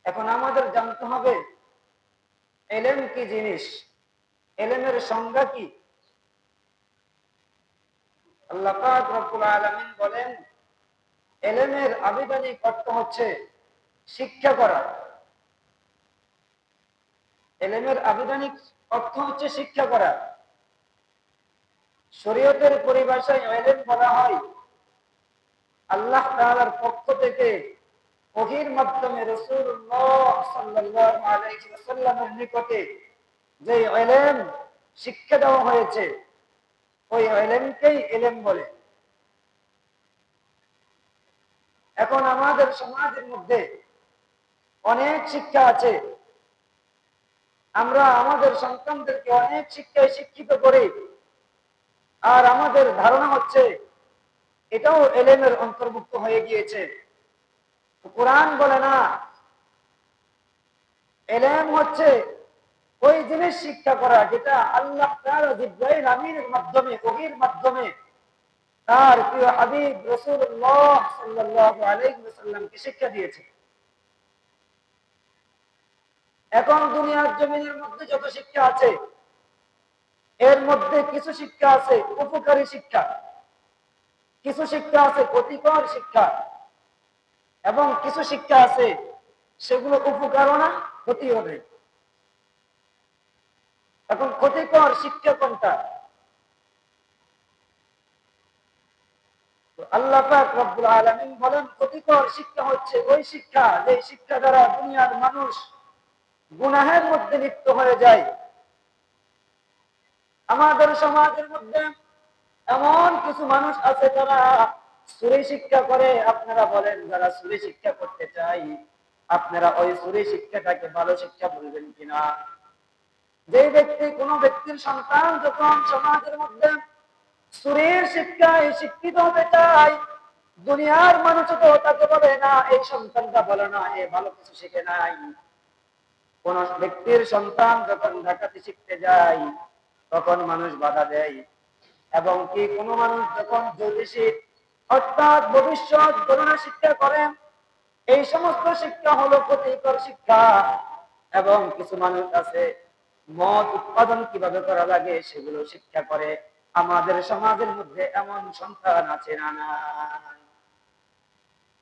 এখন আমাদের জানতে হবে এলেম কি জিনিস, এলেমের সংজ্ঞা কি। আল্লাহ পাক রব্বুল আলামিন বলেন, এলেমের আবিধানিক অর্থ হচ্ছে শিক্ষা করা। এলেমের আবিধানিক অর্থ হচ্ছে শিক্ষা করা। শরীয়তের পরিভাষায় এলেম বলা হয় আল্লাহ তাআলার পক্ষ থেকে ওহীর মাধ্যমে রাসূলুল্লাহ সাল্লাল্লাহু আলাইহি ওয়াসাল্লামের নিকটে যে এলেম শিক্ষা দেওয়া হয়েছে, ওই এলেমকেই এলেম বলে। এখন আমাদের সমাজের মধ্যে অনেক শিক্ষা আছে, আমরা আমাদের সন্তানদেরকে অনেক শিক্ষায় শিক্ষিত করি, আর আমাদের ধারণা হচ্ছে এটাও এলেমের অন্তর্ভুক্ত হয়ে গিয়েছে। কোরআন বলে না, এলেম হচ্ছে ওই জিনিস শিক্ষা করা যেটা আল্লাহ তাআলা জিবরাইল আমিনের মাধ্যমে, ওহীর মাধ্যমে তার প্রিয় হাবিব রাসূলুল্লাহ সাল্লাল্লাহু আলাইহি ওয়াসাল্লামকে শিক্ষা দিয়েছে। এখন দুনিয়ার জমিনের মধ্যে যত শিক্ষা আছে, এর মধ্যে কিছু শিক্ষা আছে উপকারী শিক্ষা, কিছু শিক্ষা আছে ক্ষতিকর শিক্ষা, এবং কিছু শিক্ষা আছে সেগুলো উপকারও না, ক্ষতিও নেই। এখন ক্ষতিকর শিক্ষা কোনটা? আল্লাহ পাক রব্বুল আলামিন বলেন, ক্ষতিকর শিক্ষা হচ্ছে ওই শিক্ষা যে শিক্ষা দ্বারা দুনিয়ার মানুষ গুনাহের মধ্যে লিপ্ত হয়ে যায়। আমাদের সমাজের মধ্যে এমন কিছু মানুষ আছে যারা চুরি শিক্ষা করে। আপনারা বলেন, যারা চুরি শিক্ষা করতে চাই, আপনারা ওই চুরি শিক্ষাটাকে ভালো শিক্ষা বলবেন কিনা? যে ব্যক্তি, কোন ব্যক্তির সন্তান যখন সমাজের মধ্যে চুরির শিক্ষায় শিক্ষিত হতে চায়, দুনিয়ার মানুষ তো তাকে বলে না এই সন্তানটা বলে না, এ ভালো কিছু শিখে নাই। কোন ব্যক্তির সন্তান যখন ডাকাতি শিখতে যায়, তখন মানুষ বাধা দেয়। এবং কি কোন মানুষ যখন জ্যোতিষী অর্থাৎ ভবিষ্যৎ গণনা শিক্ষা করেন, এই সমস্ত শিক্ষা হলো ক্ষতিকর শিক্ষা। এবং কিছু মানুষ আছে মদ উৎপাদন কিভাবে করা লাগে সেগুলো শিক্ষা করে। আমাদের সমাজের মধ্যে এমন সন্তান আছে না না?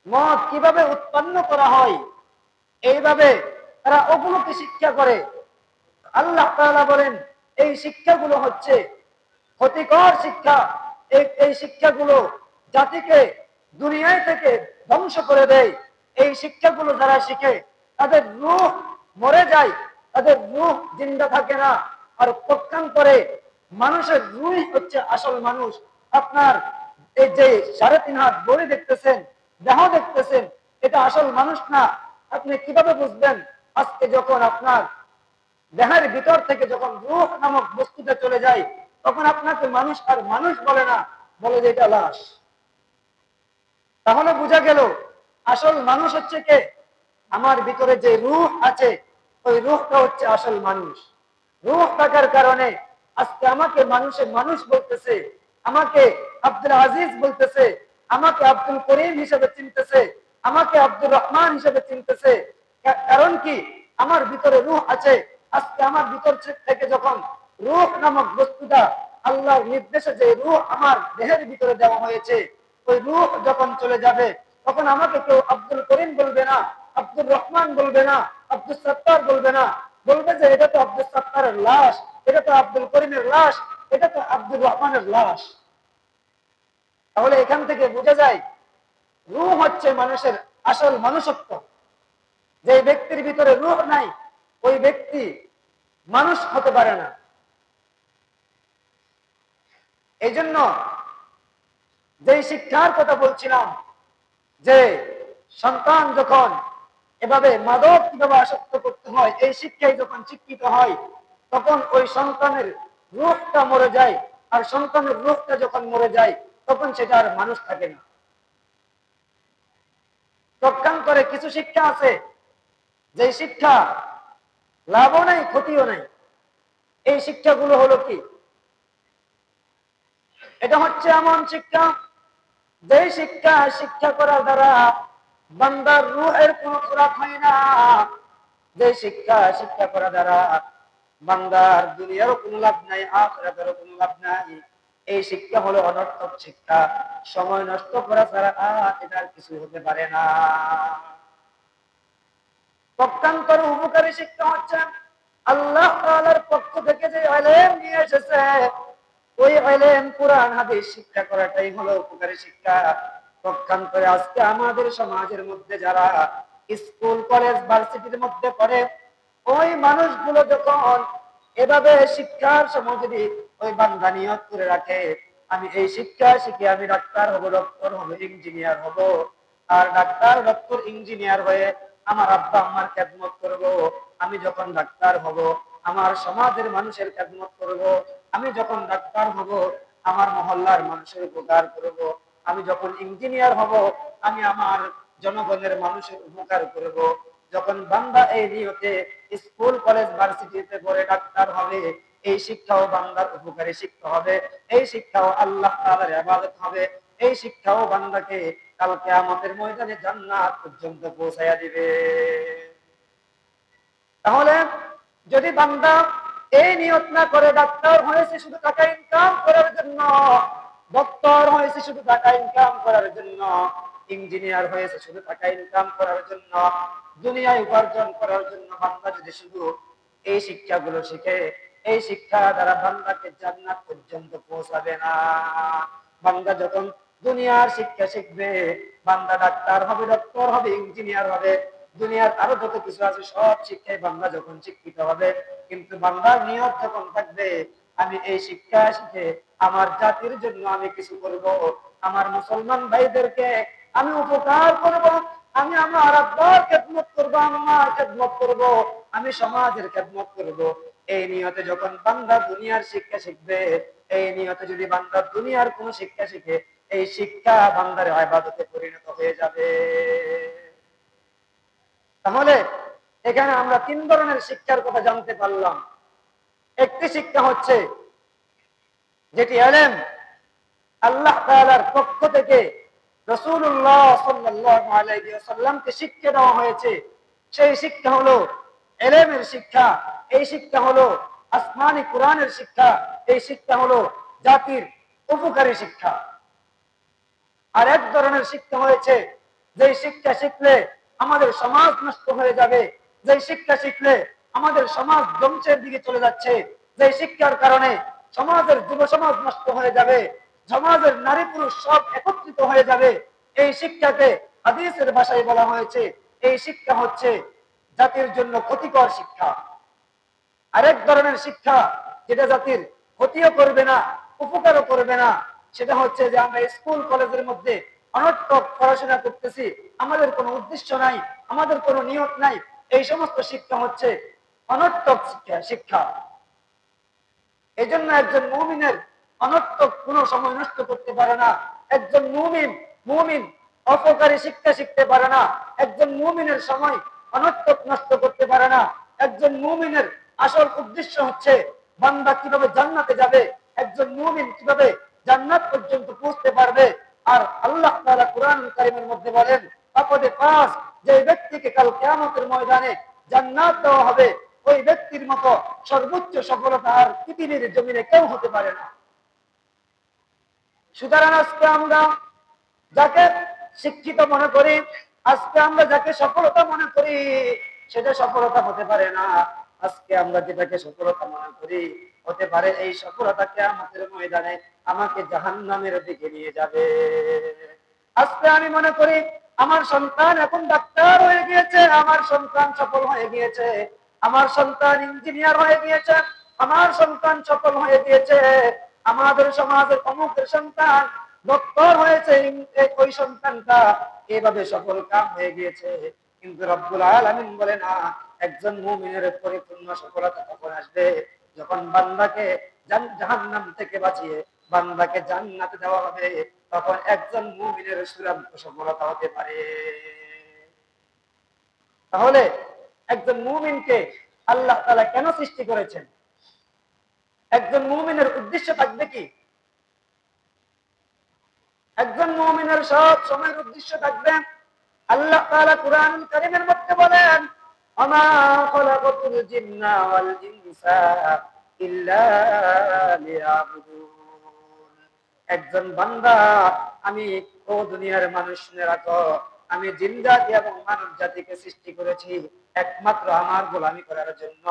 মদ কিভাবে উৎপন্ন করা হয় এইভাবে তারা ওগুলোকে শিক্ষা করে। আল্লাহ তাআলা বলেন, এই শিক্ষাগুলো হচ্ছে ক্ষতিকর শিক্ষা। এই শিক্ষাগুলো জাতিকে দুনিয়ায় থেকে ধ্বংস করে দেয়। এই শিক্ষাগুলো যারা শিখে তাদের রূহ মরে যায়, তাদের রূহ জিন্দা থাকে না। আর পক্ষান্তরে মানুষের রূহ হচ্ছে আসল মানুষ। আপনার এই যে 3.5 হাত বড়ি দেখতেছেন, দেহ দেখতেছেন, এটা আসল মানুষ না। আপনি কিভাবে বুঝবেন? আজকে যখন আপনার দেহের ভিতর থেকে যখন রূহ নামক বস্তুটা চলে যায়, তখন আপনাকে মানুষ আর মানুষ বলে না, বলে যে এটা লাশ। তাহলে বোঝা গেল আসল মানুষ হচ্ছে কে? আমার ভিতরে যে রূহ আছে, ওই রূহটা হচ্ছে আসল মানুষ। রূহ থাকার কারণে আজকে আমাকে মানুষে মানুষ বলতেছে, আমাকে আব্দুল আজিজ বলতেছে, আমাকে আব্দুল করিম হিসেবে চিনতেছে, আমাকে আব্দুর রহমান হিসেবে চিনতেছে। কারণ কি? আমার ভিতরে রূহ আছে। আজকে আমার ভিতর থেকে যখন রূহ নামক বস্তুটা আল্লাহর নির্দেশে যে রূহ আমার দেহের ভিতরে দেওয়া হয়েছে, ওই রূহ যখন চলে যাবে, তখন আমাকে কেউ আব্দুল করিম বলবে না, আব্দুর রহমান বলবে না, আব্দুল সত্তার বলবে না। বলবে যে এটা তো আব্দুল সত্তারের লাশ, এটা তো আব্দুল করিমের লাশ, এটা তো আব্দুর রহমানের লাশ। তাহলে এখান থেকে বোঝা যায় রূহ হচ্ছে মানুষের আসল মনুষ্যত্ব। যে ব্যক্তির ভিতরে রূহ নাই, ওই ব্যক্তি মানুষ হতে পারে না। এই জন্য যে শিক্ষার কথা বলছিলাম, যে সন্তান যখন এভাবে মাদক কিভাবে আসক্ত করতে হয়, এই শিক্ষায় যখন শিক্ষিত হয়, তখন ওই সন্তানের রূহটা মরে যায়। আর সন্তানের রূহটা যখন মরে যায়, তখন সেটা আর মানুষ থাকে না। পক্ষান্তরে কিছু শিক্ষা আছে, যে শিক্ষা লাভও নাই, ক্ষতিও নাই। এই শিক্ষাগুলো হলো কি? এটা হচ্ছে এমন শিক্ষা, যে শিক্ষা করার দ্বারা বান্দার রূহের কোনো খোরাক হয় না। যে শিক্ষা করা দ্বারা বান্দার দুনিয়ারও কোনো লাভ নাই, আখিরাতেরও কোনো লাভ নাই। এই শিক্ষা হলো অনর্থক শিক্ষা, সময় নষ্ট করা ছাড়া এটার কিছু হতে পারে না। পক্ষান্তর উপকারী শিক্ষা হচ্ছে আল্লাহ তাআলার পক্ষ থেকে যে ইলম নিয়ে এসেছে, ওই ইলম কুরআন হাদিস শিক্ষা করাটাই হলো উপকারী শিক্ষা। পক্ষান্তরে আজকে আমাদের সমাজের মধ্যে যারা স্কুল কলেজ ভার্সিটির মধ্যে পড়ে, ওই মানুষগুলো যখন এভাবে শিক্ষার সময় যদি ওই বান্দা নিয়ত করে রাখে, আমি এই শিক্ষা শিখে আমি ডাক্তার হব, ডক্টর হব, ইঞ্জিনিয়ার হব, আর ডাক্তার ডক্টর ইঞ্জিনিয়ার হয়ে আমার আব্বা আম্মার খেদমত করব, আমি যখন ডাক্তার হব আমার সমাজের মানুষের খেদমত করব, আমি যখন ডাক্তার হব আমার মহল্লার মানুষের উপকার করব, আমি যখন ইঞ্জিনিয়ার হব আমি আমার জনগণের মানুষের উপকার করব। যখন বান্দা এই নিয়তে স্কুল কলেজ ভার্সিটিতে পড়ে ডাক্তার হবে, এই শিক্ষাও বান্দার উপকারী শিক্ষা হবে, এই শিক্ষাও আল্লাহ তাআলার ইবাদত হবে, এই শিক্ষাও বান্দাকে কাল কিয়ামতের ময়দানে জান্নাত পর্যন্ত পৌঁছায়া দিবে। তাহলে যদি বান্দা এই নিয়ত না করে ডাক্তার হয়েছে শুধু টাকা ইনকাম করার জন্য, ডক্টর হয়েছে শুধু টাকা ইনকাম করার জন্য, ইঞ্জিনিয়ার হয়েছে শুধু টাকা ইনকাম করার জন্য, দুনিয়ায় উপার্জন করার জন্য, বান্দা যদি শুধু এই শিক্ষাগুলো শিখে, এই শিক্ষা দ্বারা বান্দাকে জান্নাত পর্যন্ত পৌঁছাবে না। বান্দা যখন দুনিয়ার শিক্ষা শিখবে, বান্দা ডাক্তার হবে, ডক্টর হবে, ইঞ্জিনিয়ার হবে, দুনিয়ার আরো যত কিছু আছে সব শিক্ষায় বান্দা যখন শিক্ষিত হবে, কিন্তু বান্দার নিয়ত যখন থাকবে আমি এই শিক্ষা শিখে আমার জাতির জন্য আমি কিছু করব, আমার মুসলমান ভাইদেরকে আমি উপকার করব, আমি আমার আব্বার খেদমত করব, আম্মার খেদমত করব, আমি সমাজের খেদমত করব, এই নিয়তে যখন বান্দা দুনিয়ার শিক্ষা শিখবে, এই নিয়তে যদি বান্দা দুনিয়ার কোন শিক্ষা শিখে, এই শিক্ষা বান্দার ইবাদতে পরিণত হয়ে যাবে। তাহলে এখানে আমরা তিন ধরনের শিক্ষার কথা জানতে পারলাম। একটি শিক্ষা হচ্ছে যেটি ইলম আল্লাহ তাআলার পক্ষ থেকে রাসূলুল্লাহ সাল্লাল্লাহু আলাইহি ওয়াসাল্লামকে শিক্ষা দেওয়া হয়েছে, সেই শিক্ষা হলো ইলমের শিক্ষা, এই শিক্ষা হলো আসমানি কোরআনের শিক্ষা, এই শিক্ষা হলো জাতির উপকারী শিক্ষা। আর এক ধরনের শিক্ষা হয়েছে যে শিক্ষা শিখলে আমাদের সমাজ নষ্ট হয়ে যাবে, যে শিক্ষা শিখলে আমাদের সমাজ ধ্বংসের দিকে চলে যাচ্ছে, যে শিক্ষার কারণে সমাজের যুব সমাজ নষ্ট হয়ে যাবে, সমাজের নারী পুরুষ সব একত্রিত হয়ে যাবে, এই শিক্ষাকে হাদিসের ভাষায় বলা হয়েছে এই শিক্ষা হচ্ছে জাতির জন্য ক্ষতিকর শিক্ষা। আরেক ধরনের শিক্ষা যেটা জাতির ক্ষতিও করবে না, উপকারও করবে না, সেটা হচ্ছে যে আমরা স্কুল কলেজের মধ্যে অনর্থক পড়াশোনা করতেছি, আমাদের কোনো উদ্দেশ্য নাই, আমাদের কোনো নিয়ত নাই, এই সমস্ত শিক্ষা হচ্ছে অনর্থক শিক্ষা। এই জন্য একজন মুমিনের অনর্থক কোনো সময় নষ্ট করতে পারে না। একজন মুমিন অপকারী শিক্ষা শিখতে পারে না। একজন মুমিনের সময় অনর্থক নষ্ট করতে পারে না। একজন মুমিনের আসল উদ্দেশ্য হচ্ছে বান্দা কিভাবে জান্নাতে যাবে, একজন মুমিন কিভাবে জান্নাত পর্যন্ত পৌঁছতে পারবে। আর আল্লাহ তাআলা কুরআনুল কারীমের মধ্যে বলেন, ফাকাদ ফাজ, যে ব্যক্তিকে কাল কিয়ামতের ময়দানে জান্নাত দেওয়া হবে, ওই ব্যক্তির মতো সর্বোচ্চ সফলতা আর পৃথিবীর জমিনে কেউ হতে পারে না। সুতরাং আজকে আমরা যাকে শিক্ষিত মনে করি, আজকে আমরা যাকে সফলতা মনে করি, সেটা সফলতা হতে পারে না। আজকে আমরা যেটাকে সফলতা মনে করি, হতে পারে এই সফলতা কিয়ামতের ময়দানে আমাকে জাহান্নামের দিকে নিয়ে যাবে। আজকে আমি মনে করি আমার সন্তান এখন ডাক্তার হয়ে গিয়েছে, আমার সন্তান সফল হয়ে গিয়েছে, আমার সন্তান ইঞ্জিনিয়ার হয়ে গিয়েছে, আমার সন্তান সফল হয়ে গিয়েছে, আমাদের সমাজের অমুকের সন্তান ডক্টর হয়েছে, ওই সন্তানটা এভাবে সফল কাম হয়ে গিয়েছে। কিন্তু রব্বুল আলামিন বলে না, একজন মুমিনের পরিপূর্ণ সফলতা তখন আসবে যখন বান্দাকে জাহান্নাম থেকে বাঁচিয়ে বান্দাকে জান্নাতে দেওয়া হবে, তখন একজন মুমিনের চূড়ান্ত সফলতা হতে পারে। তাহলে একজন মুমিনকে আল্লাহ তাআলা কেন সৃষ্টি করেছেন? একজন মুমিনের উদ্দেশ্য থাকবে কি? একজন মুমিনের সব সময়ের উদ্দেশ্য থাকবে আল্লাহ তাআলা কুরআনুল কারীমের মধ্যে বলেন, আমা খালাকাতুল জিন্না ওয়াল ইনসা ইল্লা লিয়াবুদুন। একজন বান্দা, আমি ও দুনিয়ার মানুষ শুনে রাখো, আমি জিন জাতি এবং মানব জাতিকে সৃষ্টি করেছি একমাত্র আমার গোলামি করার জন্য।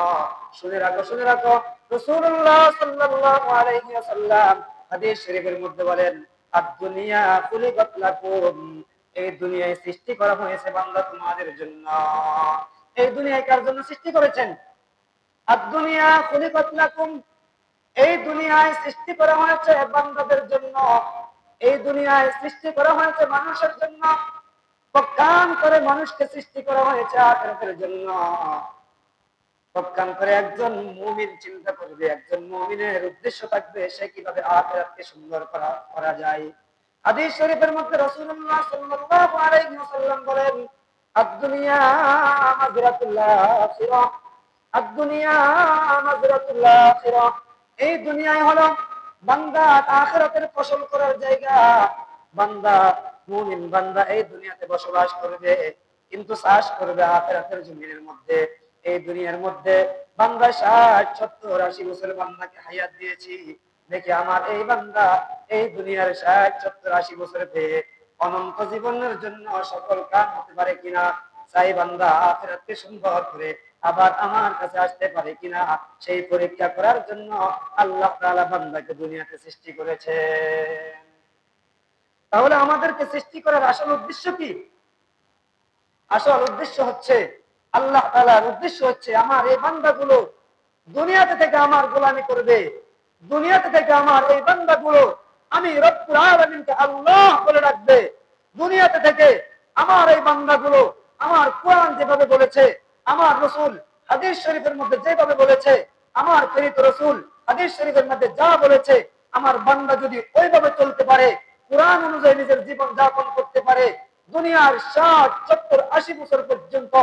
শুনে রাখো, শুনে রাখো। রাসূলুল্লাহ সাল্লাল্লাহু আলাইহি ওয়াসাল্লাম হাদিস শরীফের মধ্যে বলেন, আদ-দুনিয়া খুলিকাত লাকুম, এই দুনিয়ায় সৃষ্টি করা হয়েছে বান্দা তোমাদের জন্য। এই দুনিয়ায় কার জন্য সৃষ্টি করেছেন? আদ-দুনিয়া খুলিকাত লাকুম, এই দুনিয়ায় সৃষ্টি করা হয়েছে বান্দাদের জন্য। এই দুনিয়ায় সৃষ্টি করা হয়েছে মানুষের জন্য। প্রজ্ঞান করে মানুষকে সৃষ্টি করা হয়েছে আখিরাতের জন্য। প্রজ্ঞান করে একজন মুমিন চিন্তা করবে, একজন মুমিনের উদ্দেশ্য থাকবে সে কিভাবে আখিরাতকে সুন্দর করা যায়। হাদিস শরীফের মধ্যে রাসূলুল্লাহ সাল্লাল্লাহু আলাইহি ওয়াসাল্লাম বলেন, আদ-দুনিয়া মাজরাতুল আখিরাহ, আদ-দুনিয়া মাজরাতুল আখিরাহ, এই দুনিয়ায় হলো বান্দা আখিরাতের ফসল করার জায়গা। বান্দা, মুমিন বান্দা এই দুনিয়াতে বসবাস করবে, কিন্তু চাষ করবে আখিরাতের জমিনের মধ্যে। এই দুনিয়ার মধ্যে বান্দা 60, 70, 80 বছর বান্দাকে হায়াত দিয়েছি, দেখি আমার এই বান্দা এই দুনিয়ার 60, 70, 80 বছর পেয়ে অনন্ত জীবনের জন্য সকল কাম হতে পারে কিনা, চাই বান্দা আখিরাতকে সুন্দর করে আবার আমার কাছে আসতে পারে কিনা, সেই পরীক্ষা করার জন্য আল্লাহ তাআলা বান্দাকে দুনিয়াতে সৃষ্টি করেছে। তাহলে আমাদেরকে সৃষ্টি করার আসল উদ্দেশ্য কি? আসল উদ্দেশ্য হচ্ছে, আল্লাহ তাআলার উদ্দেশ্য হচ্ছে আমার এই বান্দাগুলো দুনিয়াতে থেকে আমার গোলামি করবে। দুনিয়াতে থেকে আমার এই বান্দাগুলো আমি রব্বুল আলামিনকে আল্লাহ বলে ডাকবে। দুনিয়াতে থেকে আমার এই বান্দাগুলো আমার কোরআন যেভাবে বলেছে, আমার রাসূল হাদিস শরীফের মধ্যে যেভাবে বলেছে, আমার প্রেরিত রাসূল হাদিস শরীফের মধ্যে যা বলেছে, আমার বান্দা যদি ওইভাবে চলতে পারে, কোরআন অনুযায়ী নিজের জীবন যাপন করতে পারে, দুনিয়ার 60, 70, 80 বছর পর্যন্ত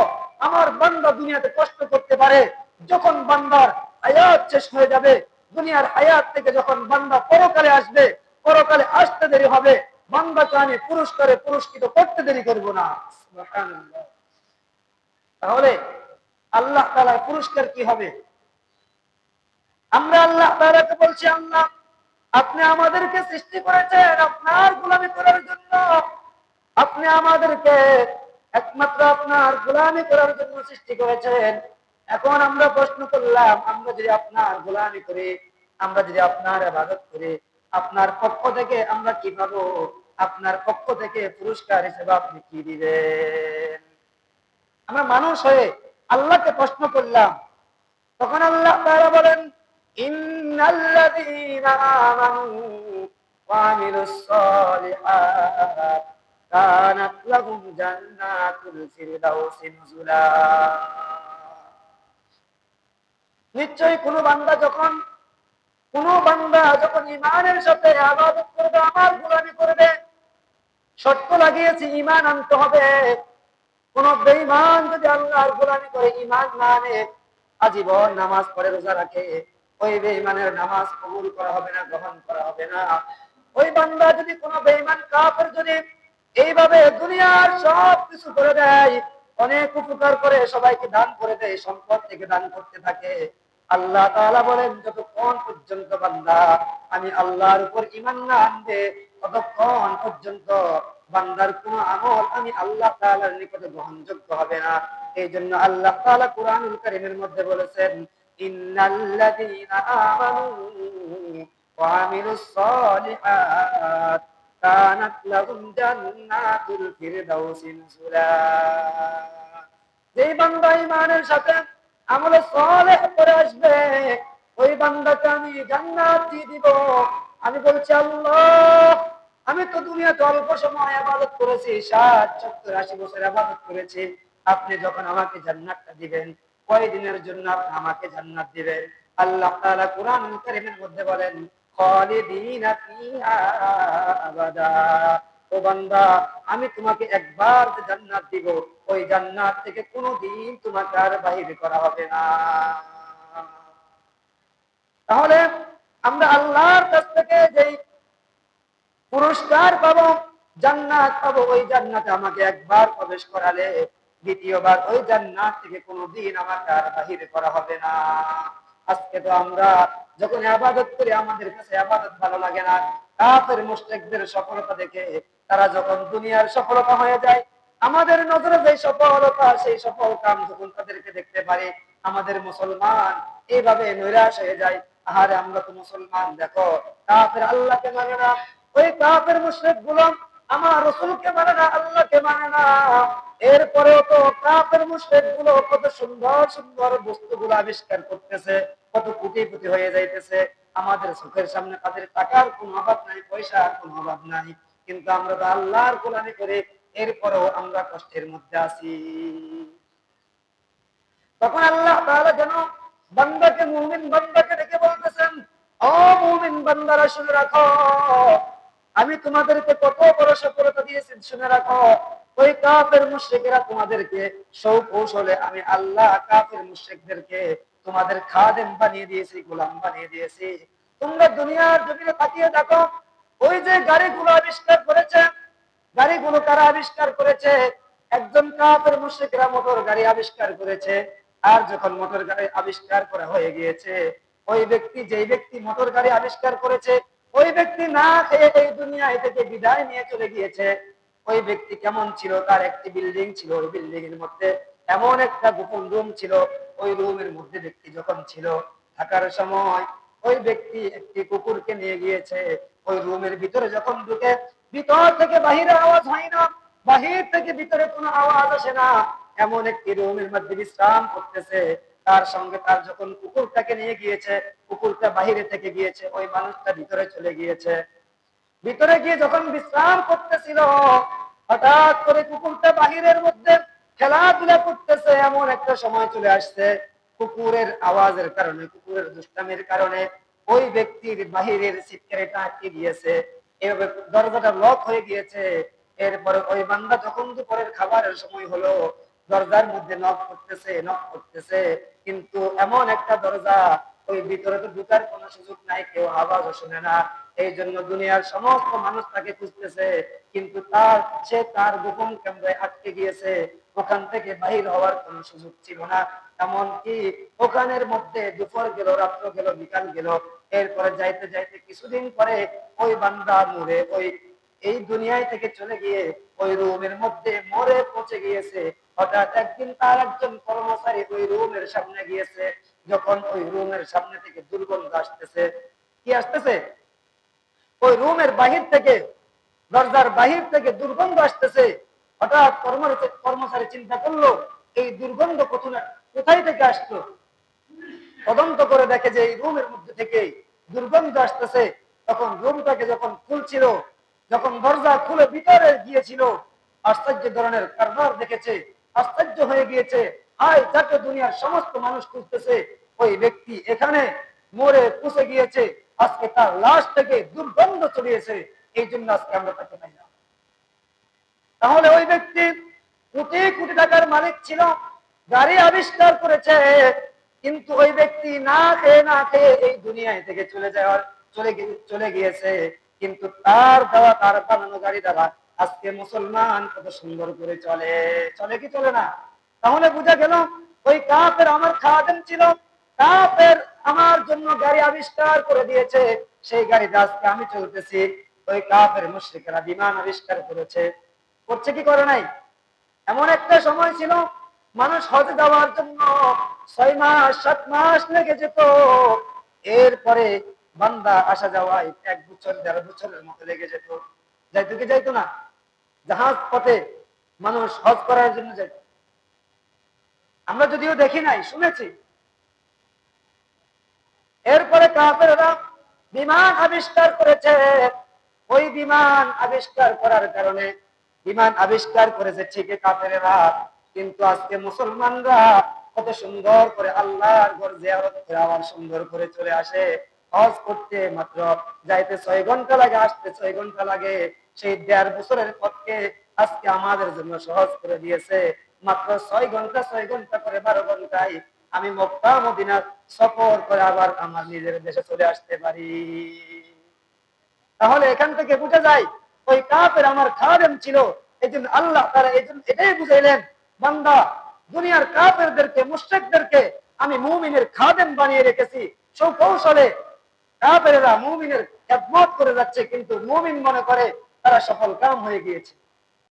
আমার বান্দা দুনিয়াতে কষ্ট করতে পারে। যখন বান্দার হায়াত শেষ হয়ে যাবে, দুনিয়ার হায়াত থেকে যখন বান্দা পরকালে আসবে, পরকালে আসতে দেরি হবে, বান্দাকে আমি পুরস্কারে পুরস্কৃত করতে দেরি করব না। সুবহানাল্লাহ। তাহলে আল্লাহ তাআলার পুরস্কার কি হবে? আমরা আল্লাহ তাআলাকে বলছি, আল্লাহ আপনি আমাদেরকে সৃষ্টি করেছেন আপনার গোলামি করার জন্য। আপনি আমাদেরকে একমাত্র আপনার গোলামি করার জন্য সৃষ্টি করেছেন। এখন আমরা প্রশ্ন করলাম, আমরা যদি আপনার গোলামি করি, আমরা যদি আপনার ইবাদত করি, আপনার পক্ষ থেকে আমরা কি পাবো? আপনার পক্ষ থেকে পুরস্কার হিসেবে আপনি কি দিবেন? আমরা মানুষ হয়ে আল্লাহকে প্রশ্ন করলাম। তখন আল্লাহ তাআলা বলেন, ইন্নাল্লাযীনা আমানু ওয়া আমিলুস সালিহাত কানাত লাহুম জান্নাতুল ফিরদাউসি নুজুলা। নিশ্চয়ই কোন বান্দা যখন ঈমানের সাথে ইবাদত করবে, আমার গোলামি করবে, শর্ত লাগিয়েছি ঈমান আনতে হবে। কোন বেঈমান যদি আল্লাহর গোলামি করে ঈমান না আনে, আজীবন নামাজ পড়ে রোজা রাখে, ওই বেঈমানের নামাজ কবুল করা হবে না, গ্রহণ করা হবে না। ওই বান্দা যদি কোনো বেঈমান কাফের যদি এইভাবে দুনিয়ার সব কিছু করে দেয়, অনেক উপকার করে, সবাইকে দান করে দেয়, সম্পদ থেকে দান করতে থাকে, আল্লাহ তাআলা বলেন যতক্ষণ পর্যন্ত বান্দা আমি আল্লাহর উপর ঈমান না আনবে, ততক্ষণ পর্যন্ত বান্দার কোন আমল আমি আল্লাহ তাআলার নিকটে গ্রহণযোগ্য হবে না। এই জন্য আল্লাহ তাআলা কুরআনুল কারীমের মধ্যে বলেছেন, ইন্নাল্লাযীনা আমানু ওয়া আমিলুস সালিহাত কানাত লাহুম জান্নাতুল ফিরদাউসি নুজুলা। যেই বান্দা ঈমানের সাথে আমলে সালেহ করে আসবে, ওই বান্দাকে আমি জান্নাত দিয়ে দিব। আমি বলছি, আল্লাহ আমি তো দুনিয়াতে অল্প সময় ইবাদত করেছি, 60, 70, 80 বছর ইবাদত করেছি, আপনি যখন আমাকে জান্নাতটা দিবেন, কয় দিনের জন্য আপনি আমাকে জান্নাত দিবেন? আল্লাহ তাআলা কুরআনুল কারীমের মধ্যে বলেন, খালিদিনা ফিহা আবাদা। ও বান্দা, আমি তোমাকে একবার যে জান্নাত দিব, ওই জান্নাত থেকে কোনোদিন তোমাকে আর বাহির করা হবে না। তাহলে আমরা আল্লাহর কাছ থেকে যেই পুরস্কার পাবো, জান্নাত পাবো, ওই জান্নাতে আমাকে একবার প্রবেশ করালে দ্বিতীয়বার ওই জান্নাত থেকে কোনোদিন আমাকে আর বাহির করা হবে না। আজকে তো আমরা যখন ইবাদত করি আমাদের কাছে ইবাদত ভালো লাগে না। কাফের মুশরিকদের সফলতা দেখে তারা যখন দুনিয়ার সফলতা হয়ে যায়, আমাদের নজরে যে সফলতা সেই সফল কাম যখন তাদেরকে দেখতে পারে, আমাদের মুসলমান এইভাবে নৈরাশ হয়ে যায়। আহারে আমরা তো মুসলমান, দেখো কাফের আল্লাহকে মানে না, ওই কাফের মুশরিক গুলো আমার রাসূলকে মানে না, আল্লাহকে মানে না। এরপরেও তো কাফের মুশরিক গুলো কত সুন্দর সুন্দর বস্তুগুলো আবিষ্কার করতেছে, কত কোটিপতি হয়ে যাইতেছে। আমাদের চোখের সামনে তাদের টাকার কোনো অভাব নাই, পয়সার কোনো অভাব নাই, কিন্তু আমরা তো আল্লাহর গোলামি করে এরপরেও আমরা কষ্টের মধ্যে আছি। তখন আল্লাহ তাআলা যেন বান্দাকে, মুমিন বান্দাকে ডেকে বলতেছেন, ও মুমিন বান্দারা শুনে রাখো, আমি তোমাদেরকে কত বড় সফলতা দিয়েছি, শুনে রাখো। ওই কাফের মুশরিকরা তোমাদেরকে সৌকৌশলে আমি আল্লাহ কাফের মুশরিকদেরকে তোমাদের খাদেম বানিয়ে দিয়েছি, গোলাম বানিয়ে দিয়েছি। তোমরা দুনিয়ার জমিনে তাকিয়ে দেখো, ওই যে গাড়িগুলো আবিষ্কার করেছে, গাড়িগুলো কারা আবিষ্কার করেছে? একজন কাফের মুশরিকরা মোটর গাড়ি আবিষ্কার করেছে। আর যখন মোটর গাড়ি আবিষ্কার করা হয়ে গিয়েছে, ওই ব্যক্তি, যেই ব্যক্তি মোটর গাড়ি আবিষ্কার করেছে, ওই ব্যক্তি না খেয়ে এই দুনিয়া থেকে বিদায় নিয়ে চলে গিয়েছে। ওই ব্যক্তি কেমন ছিল? তার একটি বিল্ডিং ছিল, ওই বিল্ডিং এর মধ্যে এমন একটা গোপন রুম ছিল। ওই রুমের মধ্যে ব্যক্তি যখন ছিল, থাকার সময় ওই ব্যক্তি একটি কুকুরকে নিয়ে গিয়েছে। ওই রুমের ভিতরে যখন ঢুকে, ভিতর থেকে বাহিরে আওয়াজ হয় না, বাহির থেকে ভিতরে কোনো আওয়াজ আসে না, এমন একটি রুমের মধ্যে বিশ্রাম করতেছে। তার সঙ্গে তার যখন কুকুরটাকে নিয়ে গিয়েছে, কুকুরটা বাহিরে থেকে গিয়েছে, ওই মানুষটা ভিতরে চলে গিয়েছে। ভিতরে গিয়ে যখন বিশ্রাম করতেছিল, হঠাৎ করে কুকুরটা বাহিরের মধ্যে খেলাধুলা করতেছে। এমন একটা সময় চলে আসছে, কুকুরের আওয়াজের কারণে, কুকুরের দুষ্টামির কারণে ওই ব্যক্তির বাহিরের সিটকারিটা আটকে গিয়েছে, এভাবে দরজাটা লক হয়ে গিয়েছে। এরপরে ওই বান্দা যখন দুপুরের খাবারের সময় হলো, দরজার মধ্যে নক করতেছে, নক করতেছে, কিন্তু এমন একটা দরজা, ওই ভিতরে তো ঢুকার কোনো সুযোগ নাই, কেউ আওয়াজও শুনে না। এই জন্য দুনিয়ার সমস্ত মানুষ তাকে খুঁজতেছে, কিন্তু সে তার গোপন কেন্দ্রে আটকে গিয়েছে, ওখান থেকে বাহির হওয়ার কোন সুযোগ ছিল না। এমনকি ওখানের মধ্যে দুপুর গেল, রাত্র গেল, বিকাল গেল, এরপরে যাইতে যাইতে কিছুদিন পরে ওই বান্দা মরে, ওই এই দুনিয়ায় থেকে চলে গিয়ে ওই রুমের মধ্যে মরে পচে গিয়েছে। হঠাৎ একদিন তার একজন কর্মচারী ওই রুমের সামনে গিয়েছে, যখন ওই রুমের সামনে থেকে দুর্গন্ধ আসতেছে, কি আসতেছে? ওই রুমের বাহির থেকে, দরজার বাহির থেকে দুর্গন্ধ আসতেছে। হঠাৎ কর্মচারী চিন্তা করলো, এই দুর্গন্ধ কোথায় থেকে আসলো? তদন্ত করে দেখে যে এই রুমের মধ্যে থেকে দুর্গন্ধ আসতেছে। তখন রুমটাকে যখন খুলছিল, যখন দরজা খুলে ভিতরে গিয়েছিল, আশ্চর্য ধরনের কারবার দেখেছে, আশ্চর্য হয়ে গিয়েছে। হায়, যাকে দুনিয়ার সমস্ত মানুষ খুঁজতেছে, ওই ব্যক্তি এখানে মরে পুষে গিয়েছে, আজকে তার লাশ থেকে দুর্গন্ধ ছড়িয়েছে, এই জন্য আজকে আমরা তাকে পাই না। তাহলে ওই ব্যক্তি কোটি কোটি টাকার মালিক ছিল, গাড়ি আবিষ্কার করেছে, কিন্তু ওই ব্যক্তি না খেয়ে এই দুনিয়ায় থেকে চলে গিয়েছে। কিন্তু তার দেওয়া, তার বানানো গাড়ি দ্বারা আজকে মুসলমান কত সুন্দর করে চলে, চলে কি চলে না? তাহলে বুঝা গেল, ওই কাফের আমার খাদেম ছিল, কাফের আমার জন্য গাড়ি আবিষ্কার করে দিয়েছে, সেই গাড়িতে আজকে আমি চলতেছি। ওই কাফের মুশরিকরা বিমান আবিষ্কার করেছে, করছে কি করে নাই? এমন একটা সময় ছিল, মানুষ হজে যাওয়ার জন্য 6 মাস 7 মাস লেগে যেত। এরপরে বান্দা আসা যাওয়ায় 1 বছর 1.5 বছরের মতো লেগে যেত। যাইতো কি যাইতো না? জাহাজ পথে মানুষ হজ করার জন্য যাইত। আমরা যদিও দেখি নাই, শুনেছি। এরপরে কাফেররা বিমান আবিষ্কার করেছে। ওই বিমান আবিষ্কার করার কারণে, বিমান আবিষ্কার করেছে ঠিকই কাফেররা, কিন্তু আজকে মুসলমানরা কত সুন্দর করে আল্লাহর ঘর জিয়ারত করে আবার সুন্দর করে চলে আসে। হজ করতে মাত্র যাইতে 6 ঘন্টা লাগে, আসতে 6 ঘন্টা লাগে। সেই 1.5 বছরের পথকে আজকে আমাদের জন্য সহজ করে দিয়েছে। মাত্র 6 ঘন্টা, 6 ঘন্টা করে 12 ঘন্টায় আমি মক্কা মদিনা সফর করে আবার আমার নিজের দেশে চলে আসতে পারি। তাহলে এখান থেকে বোঝা যায় ওই কাফের আমার খাদেম ছিল। এই জন্য আল্লাহ তারা এই জন্য এটাই বুঝাইলেন, বান্দা দুনিয়ার কাফেরদেরকে মুশরিকদেরকে আমি মুমিনের খাদেম বানিয়ে রেখেছি। সুকৌশলে কাফেরেরা মুমিনের খেদমত করে যাচ্ছে, কিন্তু মুমিন মনে করে তারা সফল কাম হয়ে গিয়েছে।